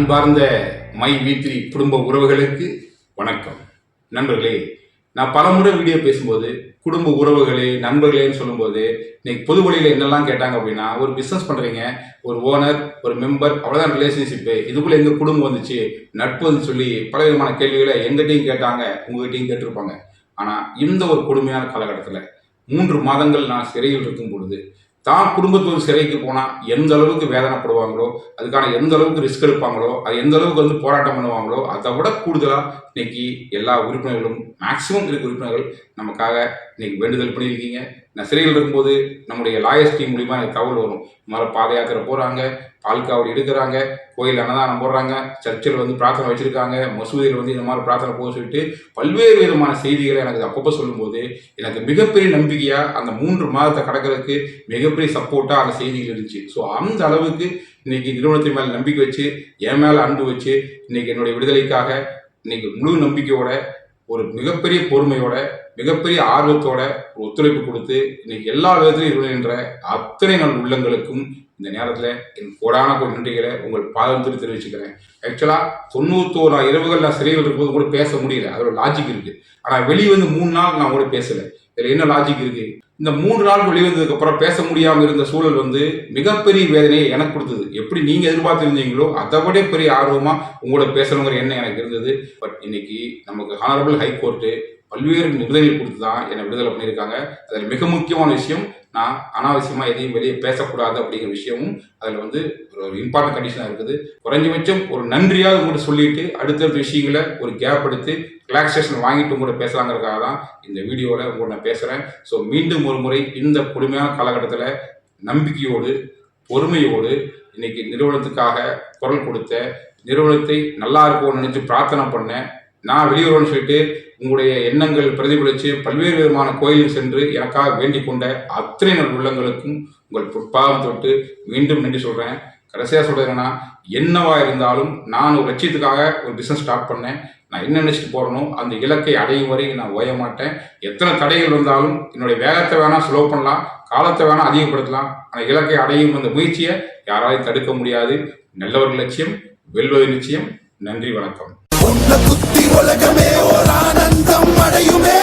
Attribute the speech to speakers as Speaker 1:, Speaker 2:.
Speaker 1: அன்பார்ந்த மை வீத்ரி குடும்ப உறவுகளுக்கு வணக்கம். நண்பர்களே, நான் பலமுறை வீடியோ பேசும்போது குடும்ப உறவுகளே நண்பர்களேன்னு சொல்லும்போது இன்னைக்கு பொது வழியில் என்னெல்லாம் கேட்டாங்க அப்படின்னா, ஒரு பிஸ்னஸ் பண்ணுறீங்க, ஒரு ஓனர், ஒரு மெம்பர், அவ்வளோதான் ரிலேஷன்ஷிப்பு, இதுக்குள்ளே எங்கள் குடும்பம் வந்துச்சு, நட்பு வந்து சொல்லி பல விதமான கேள்விகளை எங்கிட்டையும் கேட்டாங்க, உங்ககிட்டையும் கேட்டிருப்பாங்க. ஆனால் இந்த ஒரு கொடுமையான காலகட்டத்தில் 3 மாதங்கள் நான் சிறையில் இருக்கும் பொழுது தான் குடும்பத்தோடு சிறைக்கு போனால் எந்த அளவுக்கு வேதனைப்படுவாங்களோ, அதுக்கான எந்த அளவுக்கு ரிஸ்க் எடுப்பாங்களோ, அது எந்த அளவுக்கு வந்து போராட்டம் பண்ணுவாங்களோ, அதை விட கூடுதலாக இன்னைக்கு எல்லா உறுப்பினர்களும் மேக்சிமம் இருக்க உறுப்பினர்கள் நமக்காக இன்னைக்கு வேண்டுதல் பண்ணியிருக்கீங்க. நான் சிறையில் இருக்கும்போது நம்முடைய லாயர்ஸ் டீம் மூலிமா எனக்கு தகவல் வரும். இந்த பாத யாத்திரை போகிறாங்க, பால்காவடி எடுக்கிறாங்க, கோயில் அன்னதானம் போடுறாங்க, சர்ச்சில் வந்து பிரார்த்தனை வச்சுருக்காங்க, மசூதியில் வந்து இந்த மாதிரி பிரார்த்தனை போக சொல்லிட்டு பல்வேறு விதமான செய்திகளை எனக்கு அப்பப்போ சொல்லும்போது எனக்கு மிகப்பெரிய நம்பிக்கையாக அந்த 3 மாதத்தை கடக்கிறதுக்கு மிகப்பெரிய சப்போர்ட்டாக அந்த செய்திகள் இருந்துச்சு. ஸோ அந்த அளவுக்கு இன்னைக்கு நிறுவனத்தின் மேலே நம்பிக்கை வச்சு, என் மேலே அன்பு வச்சு, இன்னைக்கு என்னுடைய விடுதலைக்காக இன்னைக்கு முழு நம்பிக்கையோட, ஒரு மிகப்பெரிய பொறுமையோட, மிகப்பெரிய ஆர்வத்தோட ஒரு ஒத்துழைப்பு கொடுத்து இன்னைக்கு எல்லா விதத்திலையும் இருக்கின்ற அத்தனை நாள் உள்ளங்களுக்கும் இந்த நேரத்தில் என் கோடான கோடி நன்றிகளை உங்கள் பாதத்தில் தெரிவிச்சுக்கிறேன். ஆக்சுவலாக 91 இரவுகள் நான் சிறையில் இருக்கும்போது கூட பேச முடியல, அதோட லாஜிக் இருக்குது. ஆனால் வெளியே வந்து 3 நாள் நான் கூட பேசலை. இதில் என்ன லாஜிக் இருக்குது? இந்த 3 நாள் வெளிவந்ததுக்கு அப்புறம் பேச முடியாமல் இருந்த சூழல் வந்து மிகப்பெரிய வேதனையை எனக்கு கொடுத்தது. எப்படி நீங்கள் எதிர்பார்த்துருந்தீங்களோ அதை விட பெரிய ஆர்வமாக உங்களோட பேசணுங்கிற எண்ணம் எனக்கு இருந்தது. பட் இன்னைக்கு நமக்கு ஹானரபிள் ஹைகோர்ட்டு பல்வேறு நிபந்தனைகள் கொடுத்து தான் என்னை விடுதலை பண்ணியிருக்காங்க. அதில் மிக முக்கியமான விஷயம், நான் அனாவசியமாக எதையும் வெளியே பேசக்கூடாது அப்படிங்கிற விஷயமும் அதில் வந்து ஒரு இம்பார்ட்டன்ட் கண்டிஷனாக இருக்குது. குறைஞ்சபட்சம் ஒரு நன்றியாக உங்கள்கிட்ட சொல்லிட்டு அடுத்தடுத்த விஷயங்களை ஒரு கேப் எடுத்து ரிலாக்ஸேஷன் வாங்கிட்டு உங்கள்கிட்ட பேசலாங்கிறதுக்காக தான் இந்த வீடியோவில் உங்கள்கிட்ட நான் பேசுகிறேன். ஸோ மீண்டும் ஒரு முறை இந்த கொடுமையான காலகட்டத்தில் நம்பிக்கையோடு, பொறுமையோடு இன்னைக்கு நிறுவனத்துக்காக குரல் கொடுத்த, நிறுவனத்தை நல்லா இருக்கும்னு நினச்சி பிரார்த்தனை பண்ணேன். நான் வெளியுறவுன்னு சொல்லிட்டு உங்களுடைய எண்ணங்கள் பிரதிபலித்து பல்வேறு விதமான கோயிலுக்கு சென்று எனக்காக வேண்டிக் கொண்ட அத்தனை நல் உள்ளங்களுக்கும் உங்கள் பொற்பாதம் தொட்டு மீண்டும் நன்றி சொல்கிறேன். கடைசியாக சொல்கிறது என்னன்னா, என்னவா இருந்தாலும் நான் ஒரு லட்சியத்துக்காக ஒரு பிஸ்னஸ் ஸ்டார்ட் பண்ணேன். நான் என்ன நினச்சிட்டு போகிறனோ அந்த இலக்கை அடையும் வரை நான் ஓய மாட்டேன். எத்தனை தடைகள் வந்தாலும் என்னுடைய வேகத்தை வேணால் ஸ்லோ பண்ணலாம், காலத்தை வேணால் அதிகப்படுத்தலாம், அந்த இலக்கை அடையும் அந்த முயற்சியை யாராலையும் தடுக்க முடியாது. நல்ல ஒரு லட்சியம், வெல்வது நிச்சயம். நன்றி, வணக்கம்.
Speaker 2: உலகமே ஒரு ஆனந்தம் அடையுமே.